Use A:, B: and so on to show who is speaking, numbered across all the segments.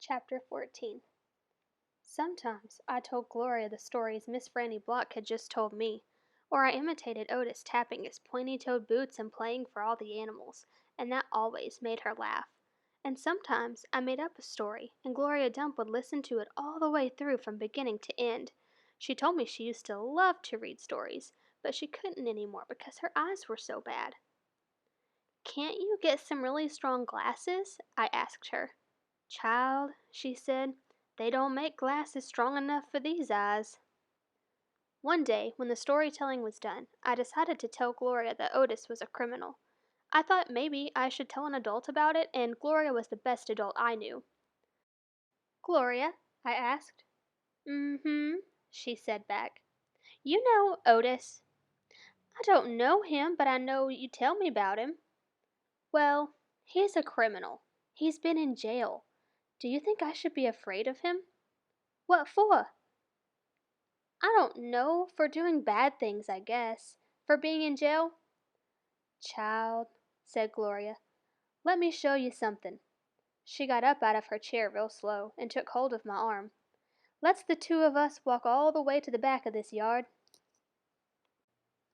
A: Chapter 14. Sometimes I told Gloria the stories Miss Franny Block had just told me, or I imitated Otis tapping his pointy-toed boots and playing for all the animals, and that always made her laugh. And sometimes I made up a story, and Gloria Dump would listen to it all the way through from beginning to end. She told me she used to love to read stories, but she couldn't anymore because her eyes were so bad. "Can't you get some really strong glasses?" I asked her. "Child," she said, "they don't make glasses strong enough for these eyes." One day, when the storytelling was done, I decided to tell Gloria that Otis was a criminal. I thought maybe I should tell an adult about it, and Gloria was the best adult I knew. "Gloria?" I asked. "Mm-hmm," she said back. "You know Otis." "I don't know him, but I know you tell me about him." "Well, he's a criminal. He's been in jail. Do you think I should be afraid of him?" "What for?" "I don't know, for doing bad things, I guess. For being in jail." "Child," said Gloria, "let me show you something." She got up out of her chair real slow, and took hold of my arm. "Let's the two of us walk all the way to the back of this yard."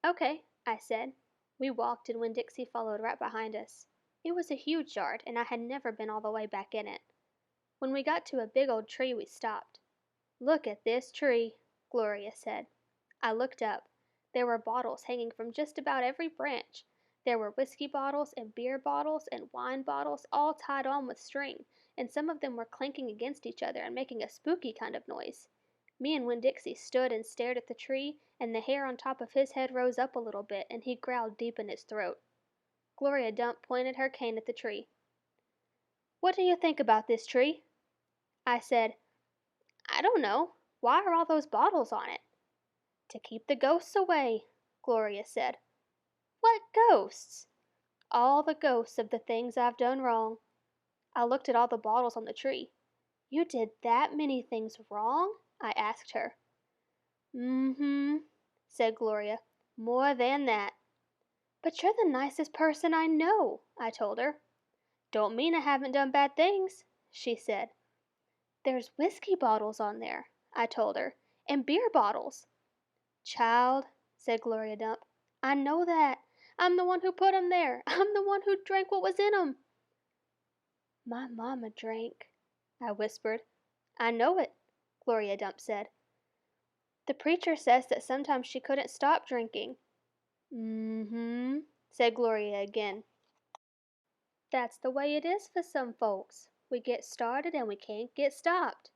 A: "Okay," I said. We walked, and Winn-Dixie followed right behind us. It was a huge yard, and I had never been all the way back in it. When we got to a big old tree, we stopped. "Look at this tree," Gloria said. I looked up. There were bottles hanging from just about every branch. There were whiskey bottles and beer bottles and wine bottles all tied on with string, and some of them were clanking against each other and making a spooky kind of noise. Me and Winn-Dixie stood and stared at the tree, and the hair on top of his head rose up a little bit, and he growled deep in his throat. Gloria Dump pointed her cane at the tree. "What do you think about this tree?" I said, "I don't know. Why are all those bottles on it?" "To keep the ghosts away," Gloria said. "What ghosts?" "All the ghosts of the things I've done wrong." I looked at all the bottles on the tree. "You did that many things wrong?" I asked her. "Mm-hmm," said Gloria. "More than that." "But you're the nicest person I know," I told her. "Don't mean I haven't done bad things," she said. "There's whiskey bottles on there," I told her, "and beer bottles." "Child," said Gloria Dump, "I know that. I'm the one who put 'em there. I'm the one who drank what was in 'em." "My mama drank," I whispered. "I know it," Gloria Dump said. "The preacher says that sometimes she couldn't stop drinking." "Mm-hmm," said Gloria again. "That's the way it is for some folks. We get started and we can't get stopped."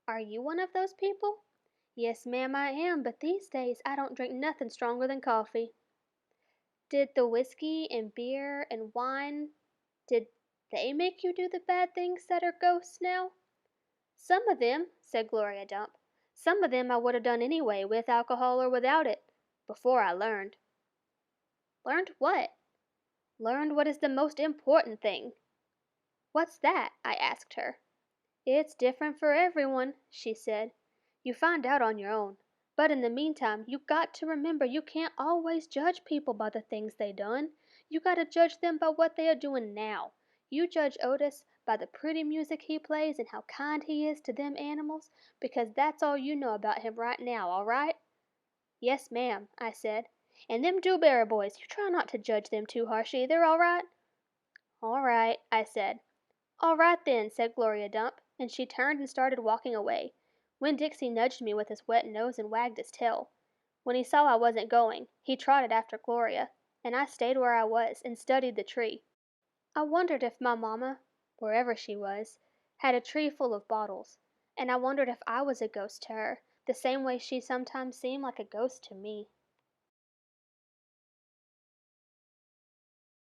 A: "Are you one of those people?" "Yes, ma'am, I am, but these days I don't drink nothing stronger than coffee." "Did the whiskey and beer and wine, did they make you do the bad things that are ghosts now?" "Some of them," said Gloria Dump. "Some of them I would have done anyway, with alcohol or without it. Before I learned." "Learned what?" "Learned what is the most important thing." "What's that?" I asked her. "It's different for everyone," she said. "You find out on your own. But in the meantime you got to remember you can't always judge people by the things they done. You gotta judge them by what they are doing now. You judge Otis by the pretty music he plays and how kind he is to them animals, because that's all you know about him right now, all right?" "Yes, ma'am," I said. "And them Dewberry boys, you try not to judge them too harsh either, all right?" "All right," I said. "All right then," said Gloria Dump, and she turned and started walking away. Winn-Dixie nudged me with his wet nose and wagged his tail. When he saw I wasn't going, he trotted after Gloria, and I stayed where I was and studied the tree. I wondered if my mama, wherever she was, had a tree full of bottles, and I wondered if I was a ghost to her, the same way she sometimes seemed like a ghost to me.